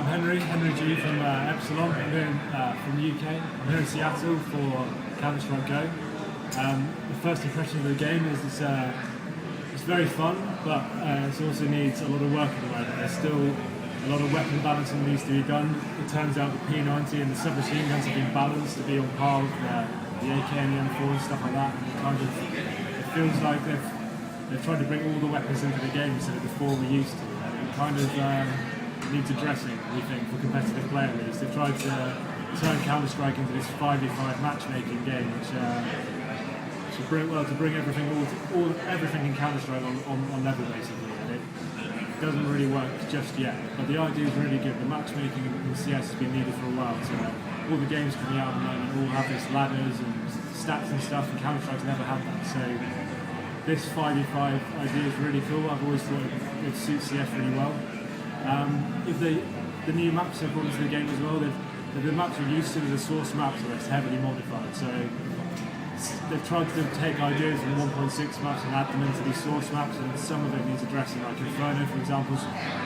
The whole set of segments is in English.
HenryG from Epsilon. I'm here from the UK. I'm here in Seattle for Counter-Strike Go. The first impression of the game is it's very fun, but it also needs a lot of work at the moment. There's still a lot of weapon balancing that needs to be done. It turns out the P90 and the submachine guns have been balanced to be on par with the AK and the M4 and stuff like that. And it feels like they've tried to bring all the weapons into the game instead of the four we used to. And it kind of needs addressing, we think, for competitive play at least. They've tried to turn Counter-Strike into this 5v5 matchmaking game, which should bring everything everything in Counter-Strike on level basically. And it doesn't really work just yet, but the idea is really good. The matchmaking in CS has been needed for a while, so all the games coming out at the moment all have this ladders and stats and stuff, and Counter-Strike's never had that. So this 5v5 idea is really cool. I've always thought it suits CS really well. If the new maps have brought into the game as well, the maps we're used to are the source maps, so it's heavily modified. So they've tried to take ideas from 1.6 maps and add them into these source maps, and some of it needs addressing. Like Inferno, for example, is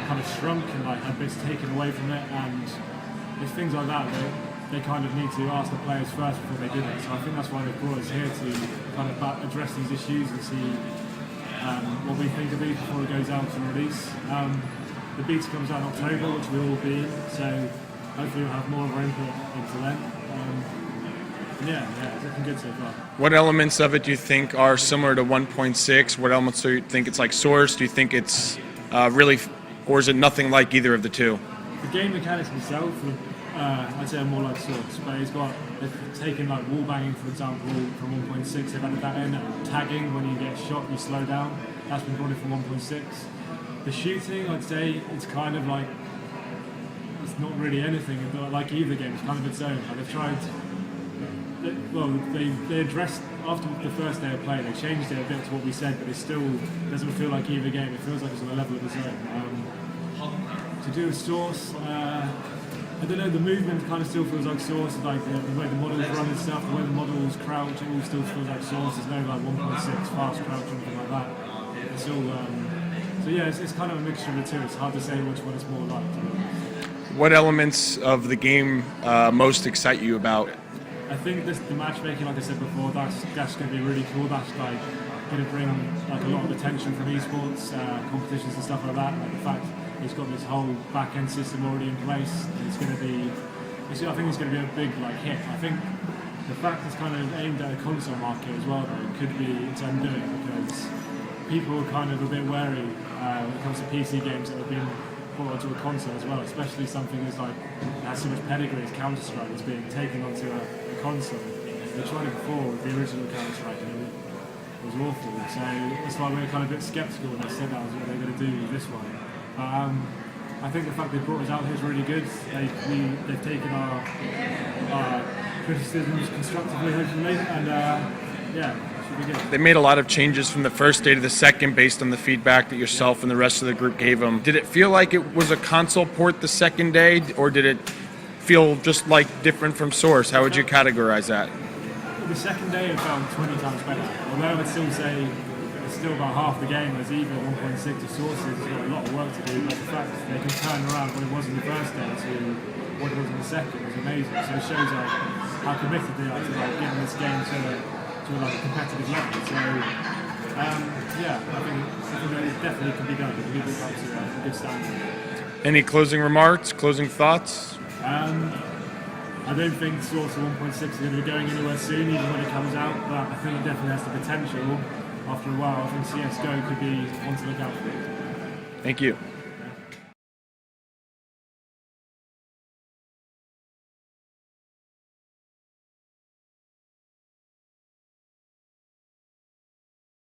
kind of shrunk and like had bits taken away from it, and there's things like that they kind of need to ask the players first before they do it. So I think that's why they've brought us here to kind of address these issues and see what we think of these before it goes out to release. The beta comes out in October, which we'll all be in, so hopefully we'll have more of our input into then. Yeah, it's looking good so far. What elements of it do you think are similar to 1.6? What elements do you think it's like Source? Do you think it's really, or is it nothing like either of the two? The game mechanics themselves, I'd say are more like Source, but they've taken like wall banging, for example, from 1.6, they've added that in, tagging, when you get shot you slow down, that's been brought in from 1.6. The shooting, I'd say, it's kind of like, it's not really anything like either game, it's kind of its own. Like they've tried, they addressed, after the first day of play, they changed it a bit to what we said, but it still doesn't feel like either game, it feels like it's on a level of its own. To do a Source, I don't know, the movement kind of still feels like Source, like the way the models run and stuff, the way the models crouch, it all still feels like Source. There's no like 1.6 fast crouch or anything like that. It's all, so yeah, it's kind of a mixture of the two. It's hard to say which one it's more like. What elements of the game most excite you about it? I think the matchmaking, like I said before, that's going to be really cool. That's like going to bring like a lot of attention from esports competitions and stuff like that. Like the fact it's got this whole back-end system already in place. It's going to be, I think it's going to be a big like hit. I think the fact it's kind of aimed at a console market as well, though, could be its undoing, because people are kind of a bit wary when it comes to PC games that have been brought onto a console as well, especially something that's like has so much pedigree as Counter-Strike that's being taken onto a console. They tried it before with the original Counter-Strike and it was awful. So that's why we're kind of a bit sceptical when they said that was what they're going to do with this one. I think the fact they brought us out here is really good. They've taken our criticisms constructively, hopefully, and yeah. They made a lot of changes from the first day to the second based on the feedback that yourself and the rest of the group gave them. Did it feel like it was a console port the second day, or did it feel just like different from Source? How would you categorize that? The second day it felt 20 times better, although I'd still say it's still about half the game as either 1.6 or Source. It's got a lot of work to do, but the fact that they can turn around what it was in the first day to what it was in the second is amazing. So it shows how committed they are to getting this game to like a competitive level. So yeah, I think it definitely can be done. It can be built up to a good standard. Any closing remarks, closing thoughts? I don't think Source 1.6 is going to be going anywhere soon, even when it comes out, but I think it definitely has the potential after a while. I think CSGO could be on to look out for it. Thank you.